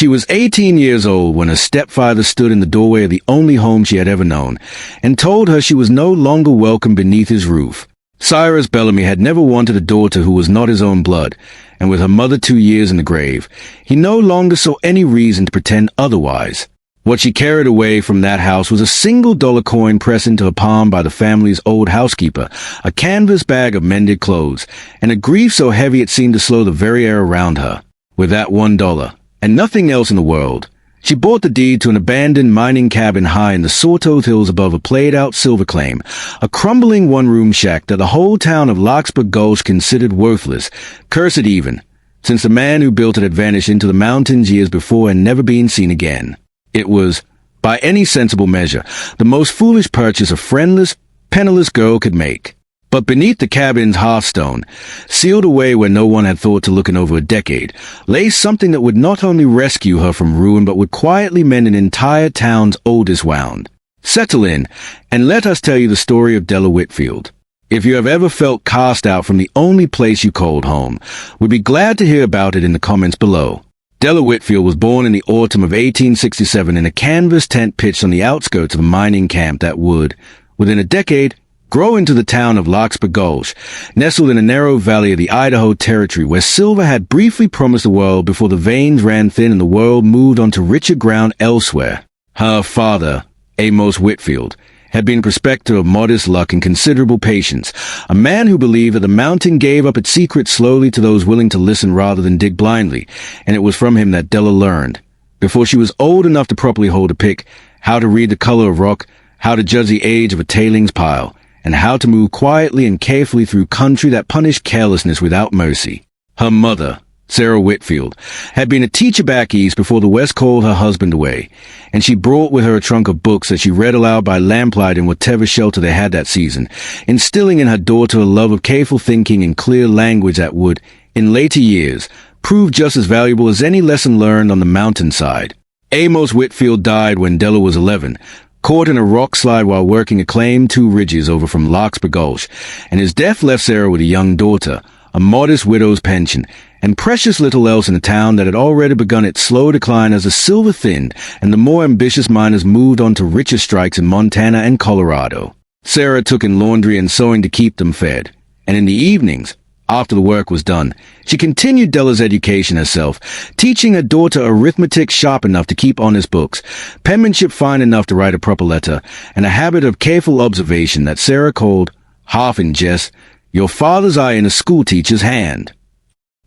She was 18 years old when her stepfather stood in the doorway of the only home she had ever known and told her she was no longer welcome beneath his roof. Cyrus Bellamy had never wanted a daughter who was not his own blood, and with her mother 2 years in the grave, he no longer saw any reason to pretend otherwise. What she carried away from that house was a $1 coin pressed into her palm by the family's old housekeeper, a canvas bag of mended clothes, and a grief so heavy it seemed to slow the very air around her. With that $1, and nothing else in the world, she bought the deed to an abandoned mining cabin high in the Sawtooth Hills above a played-out silver claim, a crumbling one-room shack that the whole town of Larkspur Gulch considered worthless, cursed even, since the man who built it had vanished into the mountains years before and never been seen again. It was, by any sensible measure, the most foolish purchase a friendless, penniless girl could make. But beneath the cabin's hearthstone, sealed away where no one had thought to look in over a decade, lay something that would not only rescue her from ruin but would quietly mend an entire town's oldest wound. Settle in, and let us tell you the story of Della Whitfield. If you have ever felt cast out from the only place you called home, we'd be glad to hear about it in the comments below. Della Whitfield was born in the autumn of 1867 in a canvas tent pitched on the outskirts of a mining camp that would, within a decade, grow into the town of Larkspur Gulch, nestled in a narrow valley of the Idaho Territory where silver had briefly promised the world before the veins ran thin and the world moved on to richer ground elsewhere. Her father, Amos Whitfield, had been a prospector of modest luck and considerable patience, a man who believed that the mountain gave up its secrets slowly to those willing to listen rather than dig blindly, and it was from him that Della learned, before she was old enough to properly hold a pick, how to read the color of rock, how to judge the age of a tailings pile, and how to move quietly and carefully through country that punished carelessness without mercy. Her mother, Sarah Whitfield, had been a teacher back east before the West called her husband away, and she brought with her a trunk of books that she read aloud by lamplight in whatever shelter they had that season, instilling in her daughter a love of careful thinking and clear language that would, in later years, prove just as valuable as any lesson learned on the mountainside. Amos Whitfield died when Della was 11, caught in a rock slide while working a claim 2 ridges over from Larkspur Gulch, and his death left Sarah with a young daughter, a modest widow's pension, and precious little else in a town that had already begun its slow decline as the silver thinned and the more ambitious miners moved on to richer strikes in Montana and Colorado. Sarah took in laundry and sewing to keep them fed, and in the evenings, after the work was done, she continued Della's education herself, teaching her daughter arithmetic sharp enough to keep honest books, penmanship fine enough to write a proper letter, and a habit of careful observation that Sarah called, half in jest, your father's eye in a schoolteacher's hand.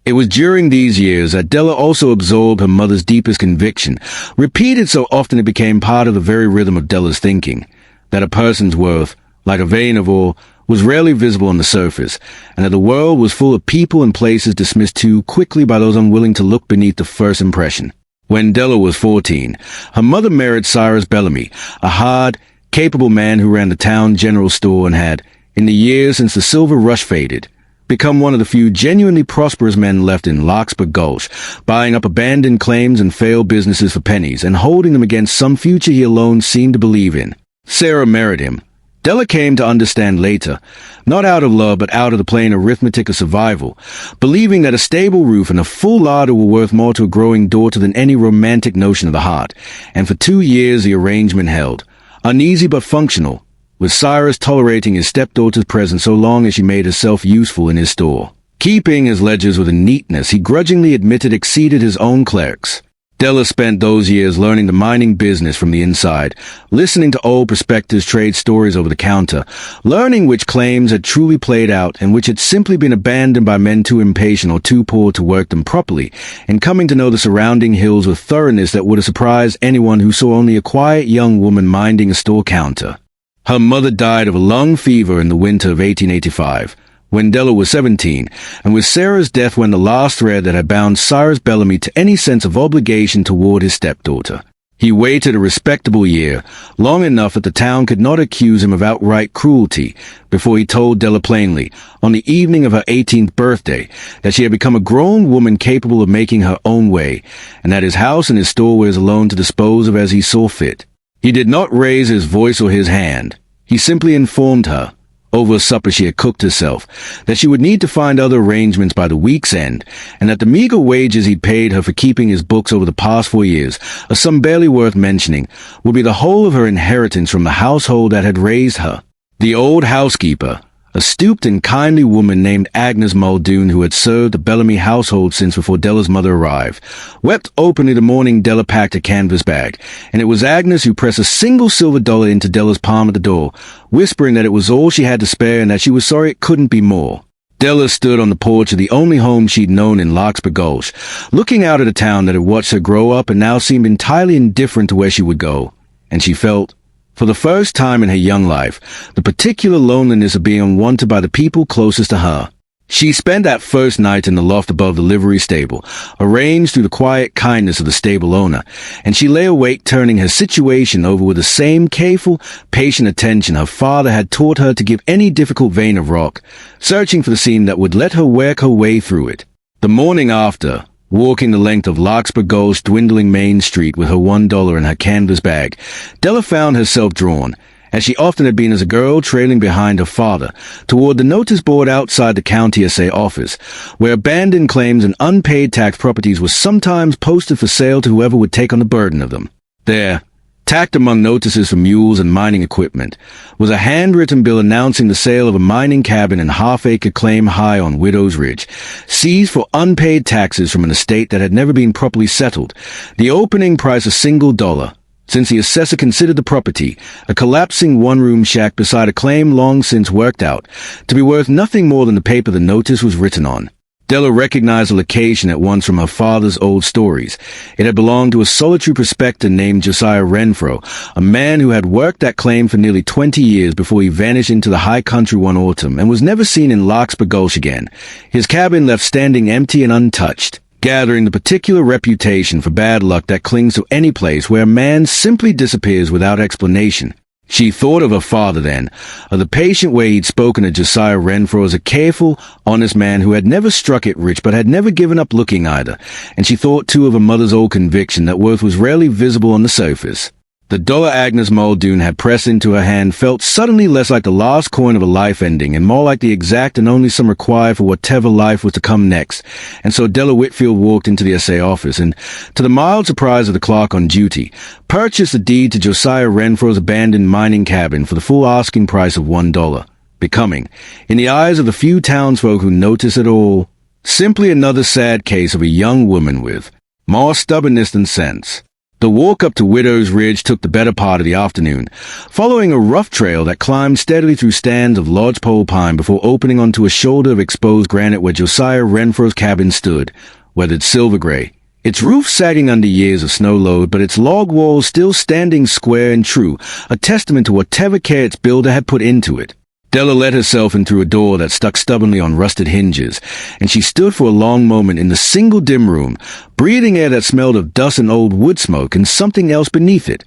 It was during these years that Della also absorbed her mother's deepest conviction, repeated so often it became part of the very rhythm of Della's thinking, that a person's worth, like a vein of oil, was rarely visible on the surface, and that the world was full of people and places dismissed too quickly by those unwilling to look beneath the first impression. When Della was 14, her mother married Cyrus Bellamy, a hard, capable man who ran the town general store and had, in the years since the silver rush faded, become one of the few genuinely prosperous men left in Larkspur Gulch, buying up abandoned claims and failed businesses for pennies and holding them against some future he alone seemed to believe in. Sarah married him. Della came to understand later, not out of love but out of the plain arithmetic of survival, believing that a stable roof and a full larder were worth more to a growing daughter than any romantic notion of the heart, and for 2 years the arrangement held, uneasy but functional, with Cyrus tolerating his stepdaughter's presence so long as she made herself useful in his store. Keeping his ledgers with a neatness he grudgingly admitted exceeded his own clerk's. Della spent those years learning the mining business from the inside, listening to old prospectors trade stories over the counter, learning which claims had truly played out and which had simply been abandoned by men too impatient or too poor to work them properly, and coming to know the surrounding hills with thoroughness that would have surprised anyone who saw only a quiet young woman minding a store counter. Her mother died of a lung fever in the winter of 1885, when Della was 17, and with Sarah's death went the last thread that had bound Cyrus Bellamy to any sense of obligation toward his stepdaughter. He waited a respectable year, long enough that the town could not accuse him of outright cruelty, before he told Della plainly, on the evening of her 18th birthday, that she had become a grown woman capable of making her own way, and that his house and his store were his alone to dispose of as he saw fit. He did not raise his voice or his hand. He simply informed her, over a supper she had cooked herself, that she would need to find other arrangements by the week's end, and that the meager wages he'd paid her for keeping his books over the past 4 years, a sum barely worth mentioning, would be the whole of her inheritance from the household that had raised her. The old housekeeper, a stooped and kindly woman named Agnes Muldoon, who had served the Bellamy household since before Della's mother arrived, wept openly the morning Della packed her canvas bag, and it was Agnes who pressed a single silver dollar into Della's palm at the door, whispering that it was all she had to spare and that she was sorry it couldn't be more. Della stood on the porch of the only home she'd known in Larkspur Gulch, looking out at a town that had watched her grow up and now seemed entirely indifferent to where she would go, and she felt, for the first time in her young life, the particular loneliness of being unwanted by the people closest to her. She spent that first night in the loft above the livery stable, arranged through the quiet kindness of the stable owner, and she lay awake turning her situation over with the same careful, patient attention her father had taught her to give any difficult vein of rock, searching for the scene that would let her work her way through it. The morning after, walking the length of Larkspur Gulch's dwindling main street with her $1 in her canvas bag, Della found herself drawn, as she often had been as a girl trailing behind her father, toward the notice board outside the county assay office, where abandoned claims and unpaid tax properties were sometimes posted for sale to whoever would take on the burden of them. There, tacked among notices for mules and mining equipment, was a handwritten bill announcing the sale of a mining cabin and half-acre claim high on Widow's Ridge, seized for unpaid taxes from an estate that had never been properly settled, the opening price $1, since the assessor considered the property, a collapsing one-room shack beside a claim long since worked out, to be worth nothing more than the paper the notice was written on. Della recognized the location at once from her father's old stories. It had belonged to a solitary prospector named Josiah Renfro, a man who had worked that claim for nearly 20 years before he vanished into the high country one autumn and was never seen in Larkspur Gulch again, his cabin left standing empty and untouched, gathering the particular reputation for bad luck that clings to any place where a man simply disappears without explanation. She thought of her father then, of the patient way he'd spoken to Josiah Renfro as a careful, honest man who had never struck it rich but had never given up looking either, and she thought too of her mother's old conviction that worth was rarely visible on the surface. The dollar Agnes Muldoon had pressed into her hand felt suddenly less like the last coin of a life ending and more like the exact and only sum required for whatever life was to come next, and so Della Whitfield walked into the SA office and, to the mild surprise of the clerk on duty, purchased the deed to Josiah Renfro's abandoned mining cabin for the full asking price of $1, becoming, in the eyes of the few townsfolk who noticed it all, simply another sad case of a young woman with more stubbornness than sense. The walk up to Widow's Ridge took the better part of the afternoon, following a rough trail that climbed steadily through stands of lodgepole pine before opening onto a shoulder of exposed granite where Josiah Renfro's cabin stood, weathered silver gray, its roof sagging under years of snow load, but its log walls still standing square and true, a testament to whatever care its builder had put into it. Della let herself in through a door that stuck stubbornly on rusted hinges, and she stood for a long moment in the single dim room, breathing air that smelled of dust and old wood smoke and something else beneath it.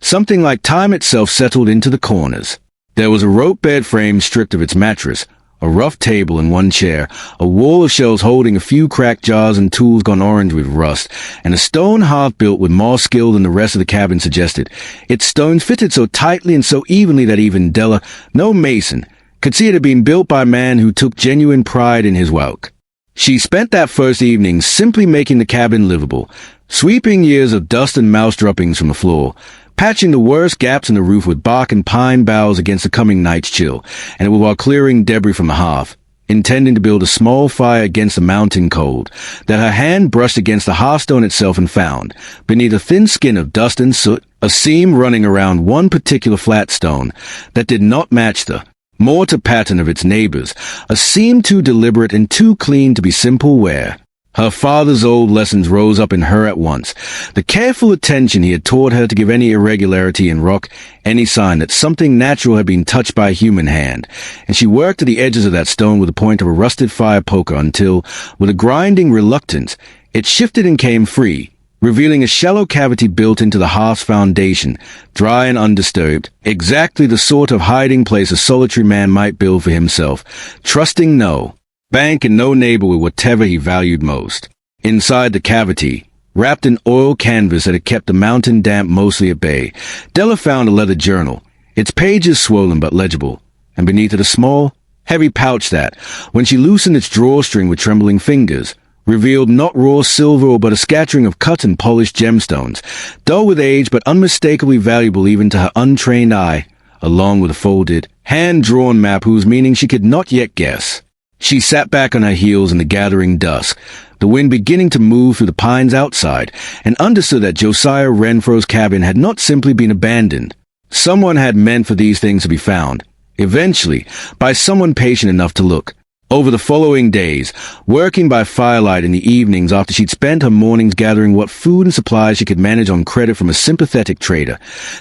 Something like time itself settled into the corners. There was a rope bed frame stripped of its mattress, a rough table and one chair, a wall of shelves holding a few cracked jars and tools gone orange with rust, and a stone hearth built with more skill than the rest of the cabin suggested. Its stones fitted so tightly and so evenly that even Della, no mason, could see it had been built by a man who took genuine pride in his work. She spent that first evening simply making the cabin livable, sweeping years of dust and mouse droppings from the floor, patching the worst gaps in the roof with bark and pine boughs against the coming night's chill, and it was while clearing debris from the hearth, intending to build a small fire against the mountain cold, that her hand brushed against the hearthstone itself and found, beneath a thin skin of dust and soot, a seam running around one particular flat stone that did not match the mortar pattern of its neighbors, a seam too deliberate and too clean to be simple wear. Her father's old lessons rose up in her at once, the careful attention he had taught her to give any irregularity in rock, any sign that something natural had been touched by a human hand, and she worked at the edges of that stone with the point of a rusted fire poker until, with a grinding reluctance, it shifted and came free, revealing a shallow cavity built into the hearth's foundation, dry and undisturbed, exactly the sort of hiding place a solitary man might build for himself, trusting no bank and no neighbor with whatever he valued most. Inside the cavity, wrapped in oil canvas that had kept the mountain damp mostly at bay, Della found a leather journal, its pages swollen but legible, and beneath it a small, heavy pouch that, when she loosened its drawstring with trembling fingers, revealed not raw silver but a scattering of cut and polished gemstones, dull with age but unmistakably valuable even to her untrained eye, along with a folded, hand-drawn map whose meaning she could not yet guess. She sat back on her heels in the gathering dusk, the wind beginning to move through the pines outside, and understood that Josiah Renfro's cabin had not simply been abandoned. Someone had meant for these things to be found, eventually, by someone patient enough to look. Over the following days, working by firelight in the evenings after she'd spent her mornings gathering what food and supplies she could manage on credit from a sympathetic trader,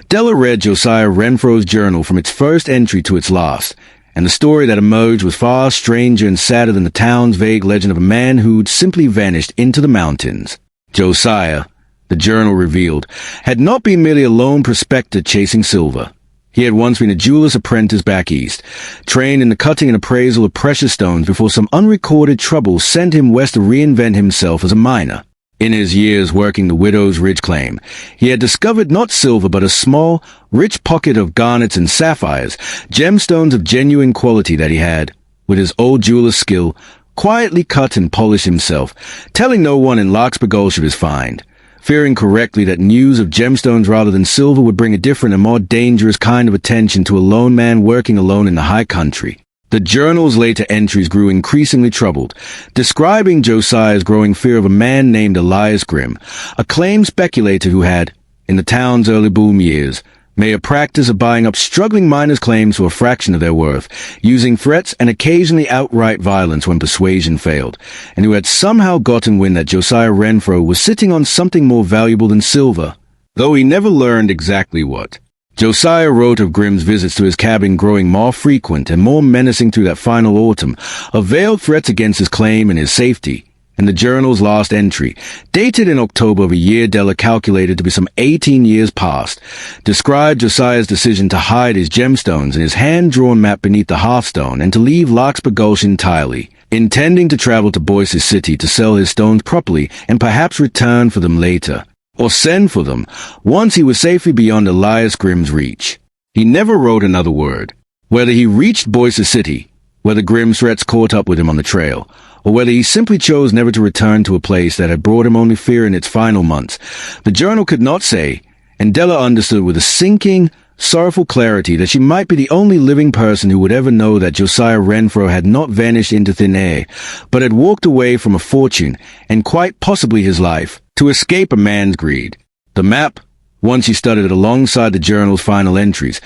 Della read Josiah Renfro's journal from its first entry to its last, and the story that emerged was far stranger and sadder than the town's vague legend of a man who'd simply vanished into the mountains. Josiah, the journal revealed, had not been merely a lone prospector chasing silver. He had once been a jeweler's apprentice back east, trained in the cutting and appraisal of precious stones before some unrecorded trouble sent him west to reinvent himself as a miner. In his years working the Widow's Ridge claim, he had discovered not silver but a small, rich pocket of garnets and sapphires, gemstones of genuine quality that he had, with his old jeweler's skill, quietly cut and polished himself, telling no one in Larkspur Gulch of his find, fearing correctly that news of gemstones rather than silver would bring a different and more dangerous kind of attention to a lone man working alone in the high country. The journal's later entries grew increasingly troubled, describing Josiah's growing fear of a man named Elias Grimm, a acclaimed speculator who had, in the town's early boom years, made a practice of buying up struggling miners' claims for a fraction of their worth, using threats and occasionally outright violence when persuasion failed, and who had somehow gotten wind that Josiah Renfro was sitting on something more valuable than silver, though he never learned exactly what. Josiah wrote of Grimm's visits to his cabin growing more frequent and more menacing through that final autumn, of veiled threats against his claim and his safety, and the journal's last entry, dated in October of a year Della calculated to be some 18 years past, described Josiah's decision to hide his gemstones and his hand-drawn map beneath the hearthstone and to leave Larkspur Gulch entirely, intending to travel to Boyce's City to sell his stones properly and perhaps return for them later, or send for them, once he was safely beyond Elias Grimm's reach. He never wrote another word. Whether he reached Boyce's City, whether Grimm's threats caught up with him on the trail, or whether he simply chose never to return to a place that had brought him only fear in its final months, the journal could not say, and Della understood with a sinking, sorrowful clarity that she might be the only living person who would ever know that Josiah Renfro had not vanished into thin air, but had walked away from a fortune, and quite possibly his life, to escape a man's greed. The map, once she studied it alongside the journal's final entries,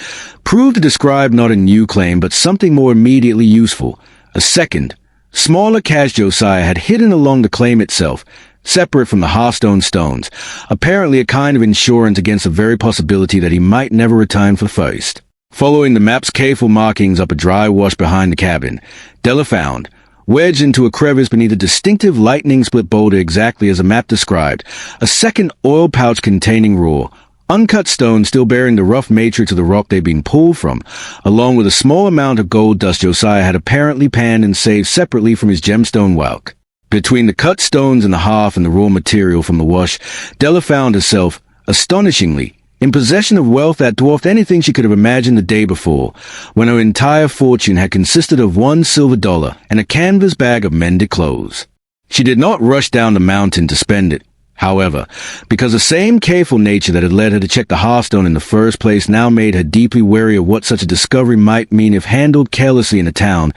proved to describe not a new claim but something more immediately useful, a second, smaller cache Josiah had hidden along the claim itself, separate from the hearthstone stones, apparently a kind of insurance against the very possibility that he might never return for first. Following the map's careful markings up a dry wash behind the cabin, Della found, wedged into a crevice beneath a distinctive lightning-split boulder exactly as the map described, a second oil pouch containing raw, uncut stones still bearing the rough matrix of the rock they'd been pulled from, along with a small amount of gold dust Josiah had apparently panned and saved separately from his gemstone whelk. Between the cut stones in the hearth and the raw material from the wash, Della found herself, astonishingly, in possession of wealth that dwarfed anything she could have imagined the day before, when her entire fortune had consisted of $1 silver and a canvas bag of mended clothes. She did not rush down the mountain to spend it, however, because the same careful nature that had led her to check the hearthstone in the first place now made her deeply wary of what such a discovery might mean if handled carelessly in a town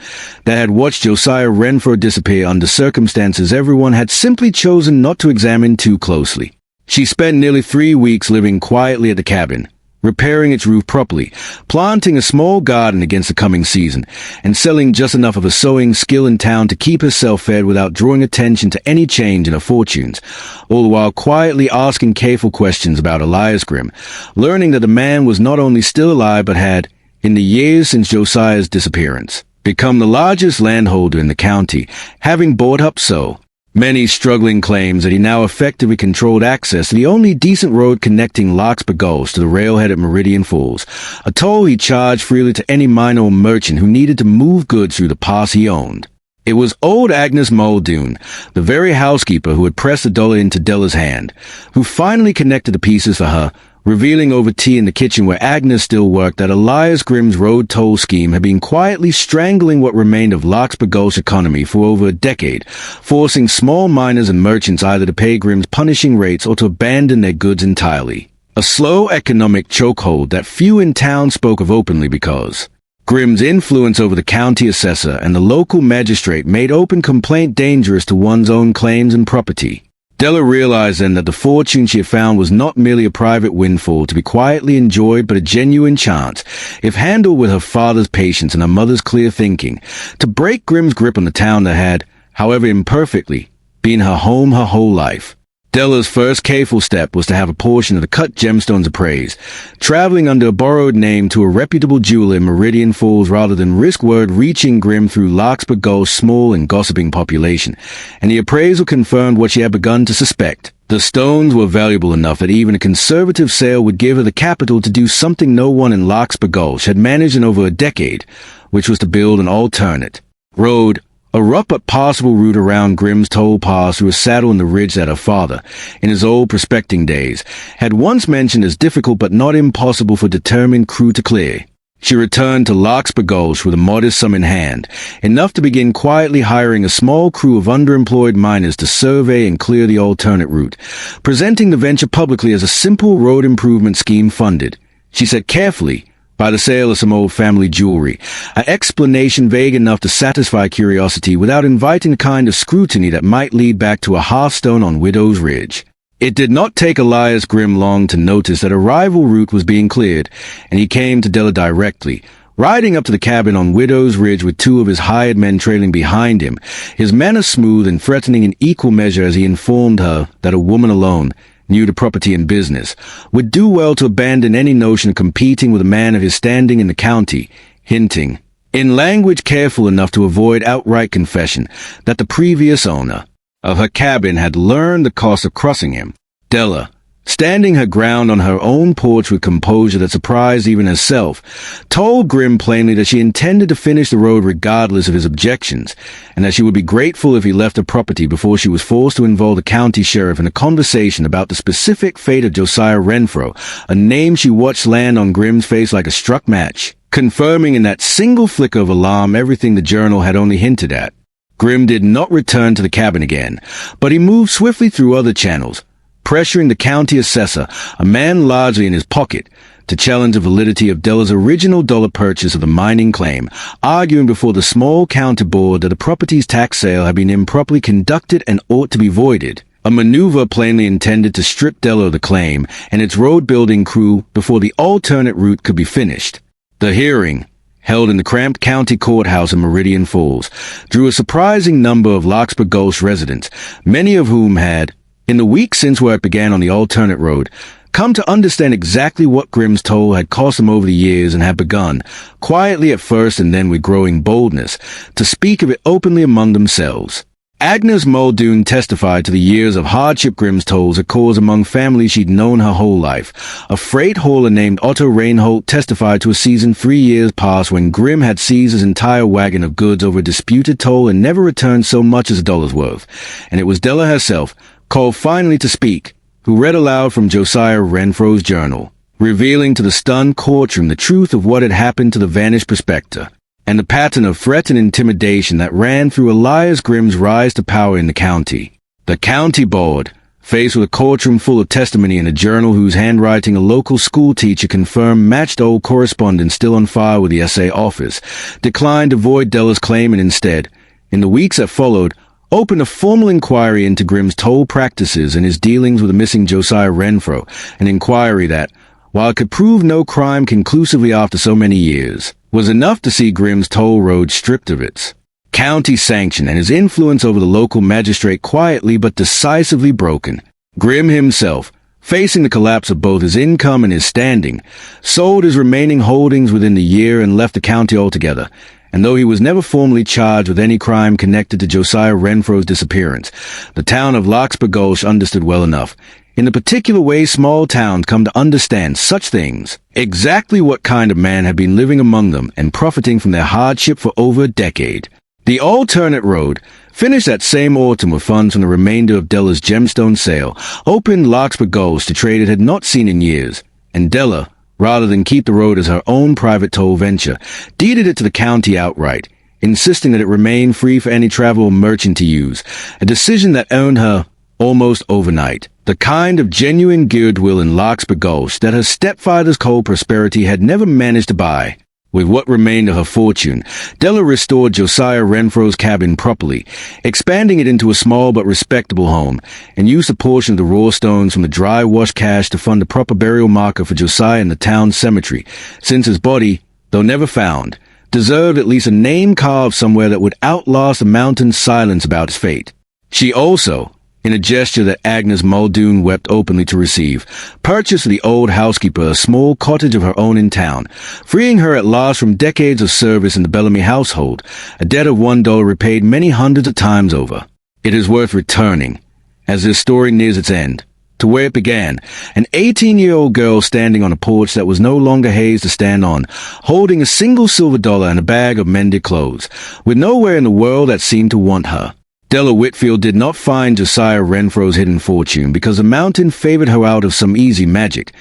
that had watched Josiah Renfro disappear under circumstances everyone had simply chosen not to examine too closely. She spent nearly 3 weeks living quietly at the cabin, repairing its roof properly, planting a small garden against the coming season, and selling just enough of her sewing skill in town to keep herself fed without drawing attention to any change in her fortunes, all the while quietly asking careful questions about Elias Grimm, learning that the man was not only still alive but had, in the years since Josiah's disappearance, become the largest landholder in the county, having bought up so many struggling claims that he now effectively controlled access to the only decent road connecting Larkspur Gulch to the railhead at Meridian Falls, a toll he charged freely to any miner or merchant who needed to move goods through the pass he owned. It was old Agnes Muldoon, the very housekeeper who had pressed the dollar into Della's hand, who finally connected the pieces for her revealing over tea in the kitchen where Agnes still worked that Elias Grimm's road toll scheme had been quietly strangling what remained of Larkspur Gulch economy for over a decade, forcing small miners and merchants either to pay Grimm's punishing rates or to abandon their goods entirely. A slow economic chokehold that few in town spoke of openly because Grimm's influence over the county assessor and the local magistrate made open complaint dangerous to one's own claims and property. Della realized then that the fortune she had found was not merely a private windfall to be quietly enjoyed, but a genuine chance, if handled with her father's patience and her mother's clear thinking, to break Grimm's grip on the town that had, however imperfectly, been her home her whole life. Della's first careful step was to have a portion of the cut gemstones appraised, traveling under a borrowed name to a reputable jeweler in Meridian Falls rather than risk word reaching Grimm through Larkspur Gulch's small and gossiping population, and the appraisal confirmed what she had begun to suspect. The stones were valuable enough that even a conservative sale would give her the capital to do something no one in Larkspur Gulch had managed in over a decade, which was to build an alternate road, a rough but passable route around Grimm's toll pass through a saddle in the ridge that her father, in his old prospecting days, had once mentioned as difficult but not impossible for determined crew to clear. She returned to Larkspur Gulch with a modest sum in hand, enough to begin quietly hiring a small crew of underemployed miners to survey and clear the alternate route, presenting the venture publicly as a simple road improvement scheme funded, she said carefully, by the sale of some old family jewelry, an explanation vague enough to satisfy curiosity without inviting the kind of scrutiny that might lead back to a hearthstone on Widow's Ridge. It did not take Elias Grimm long to notice that a rival route was being cleared, and he came to Della directly, riding up to the cabin on Widow's Ridge with two of his hired men trailing behind him, his manner smooth and threatening in equal measure as he informed her that a woman alone, new to property and business, would do well to abandon any notion of competing with a man of his standing in the county, hinting, in language careful enough to avoid outright confession, that the previous owner of her cabin had learned the cost of crossing him. Della, standing her ground on her own porch with composure that surprised even herself, told Grimm plainly that she intended to finish the road regardless of his objections, and that she would be grateful if he left her property before she was forced to involve the county sheriff in a conversation about the specific fate of Josiah Renfro, a name she watched land on Grimm's face like a struck match, confirming in that single flicker of alarm everything the journal had only hinted at. Grimm did not return to the cabin again, but he moved swiftly through other channels, pressuring the county assessor, a man largely in his pocket, to challenge the validity of Della's original dollar purchase of the mining claim, arguing before the small county board that the property's tax sale had been improperly conducted and ought to be voided, a maneuver plainly intended to strip Della of the claim and its road-building crew before the alternate route could be finished. The hearing, held in the cramped county courthouse in Meridian Falls, drew a surprising number of Larkspur Gulch residents, many of whom had, in the week since work began on the alternate road, come to understand exactly what Grimm's toll had cost them over the years and had begun, quietly at first and then with growing boldness, to speak of it openly among themselves. Agnes Muldoon testified to the years of hardship Grimm's tolls had caused among families she'd known her whole life. A freight hauler named Otto Reinhold testified to a season 3 years past when Grimm had seized his entire wagon of goods over a disputed toll and never returned so much as a dollar's worth. And it was Della herself, called finally to speak, who read aloud from Josiah Renfro's journal, revealing to the stunned courtroom the truth of what had happened to the vanished prospector, and the pattern of threat and intimidation that ran through Elias Grimm's rise to power in the county. The county board, faced with a courtroom full of testimony in a journal whose handwriting a local school teacher confirmed matched old correspondence still on file with the SA office, declined to void Della's claim and instead, in the weeks that followed, opened a formal inquiry into Grimm's toll practices and his dealings with the missing Josiah Renfro, an inquiry that, while it could prove no crime conclusively after so many years, was enough to see Grimm's toll road stripped of its county sanction and his influence over the local magistrate quietly but decisively broken. Grimm himself, facing the collapse of both his income and his standing, sold his remaining holdings within the year and left the county altogether, and though he was never formally charged with any crime connected to Josiah Renfro's disappearance, the town of Larkspur Gulch understood well enough, in the particular way small towns come to understand such things, exactly what kind of man had been living among them and profiting from their hardship for over a decade. The alternate road, finished that same autumn with funds from the remainder of Della's gemstone sale, opened Larkspur Gulch to trade it had not seen in years, and Della, rather than keep the road as her own private toll venture, deeded it to the county outright, insisting that it remain free for any traveler or merchant to use, a decision that earned her, almost overnight, the kind of genuine goodwill in Larkspur Gulch that her stepfather's cold prosperity had never managed to buy. With what remained of her fortune, Della restored Josiah Renfro's cabin properly, expanding it into a small but respectable home, and used a portion of the raw stones from the dry wash cash to fund a proper burial marker for Josiah in the town cemetery, since his body, though never found, deserved at least a name carved somewhere that would outlast the mountain's silence about his fate. She also, in a gesture that Agnes Muldoon wept openly to receive, purchased for the old housekeeper a small cottage of her own in town, freeing her at last from decades of service in the Bellamy household, a debt of $1 repaid many hundreds of times over. It is worth returning, as this story nears its end, to where it began, an 18-year-old girl standing on a porch that was no longer hers to stand on, holding a single silver dollar and a bag of mended clothes, with nowhere in the world that seemed to want her. Della Whitfield did not find Josiah Renfro's hidden fortune because the mountain favored her out of some easy magic,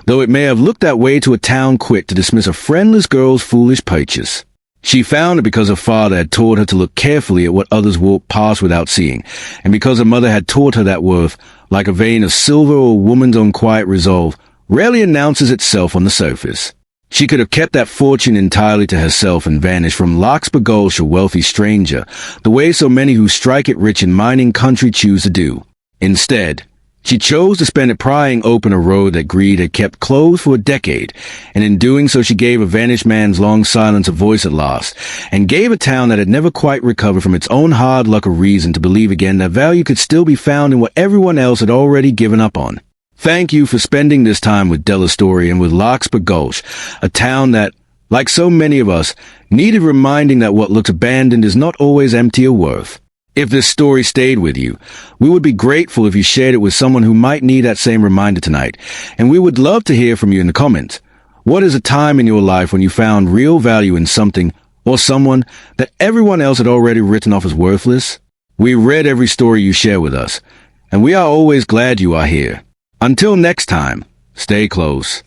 though it may have looked that way to a town quick to dismiss a friendless girl's foolish purchase. She found it because her father had taught her to look carefully at what others walked past without seeing, and because her mother had taught her that worth, like a vein of silver or a woman's own quiet resolve, rarely announces itself on the surface. She could have kept that fortune entirely to herself and vanished from Larkspur Gulch a wealthy stranger, the way so many who strike it rich in mining country choose to do. Instead, she chose to spend it prying open a road that greed had kept closed for a decade, and in doing so she gave a vanished man's long silence a voice at last, and gave a town that had never quite recovered from its own hard luck a reason to believe again that value could still be found in what everyone else had already given up on. Thank you for spending this time with Della's story and with Larkspur Gulch, a town that, like so many of us, needed reminding that what looks abandoned is not always empty or worth. If this story stayed with you, we would be grateful if you shared it with someone who might need that same reminder tonight, and we would love to hear from you in the comments. What is a time in your life when you found real value in something or someone that everyone else had already written off as worthless? We read every story you share with us, and we are always glad you are here. Until next time, stay close.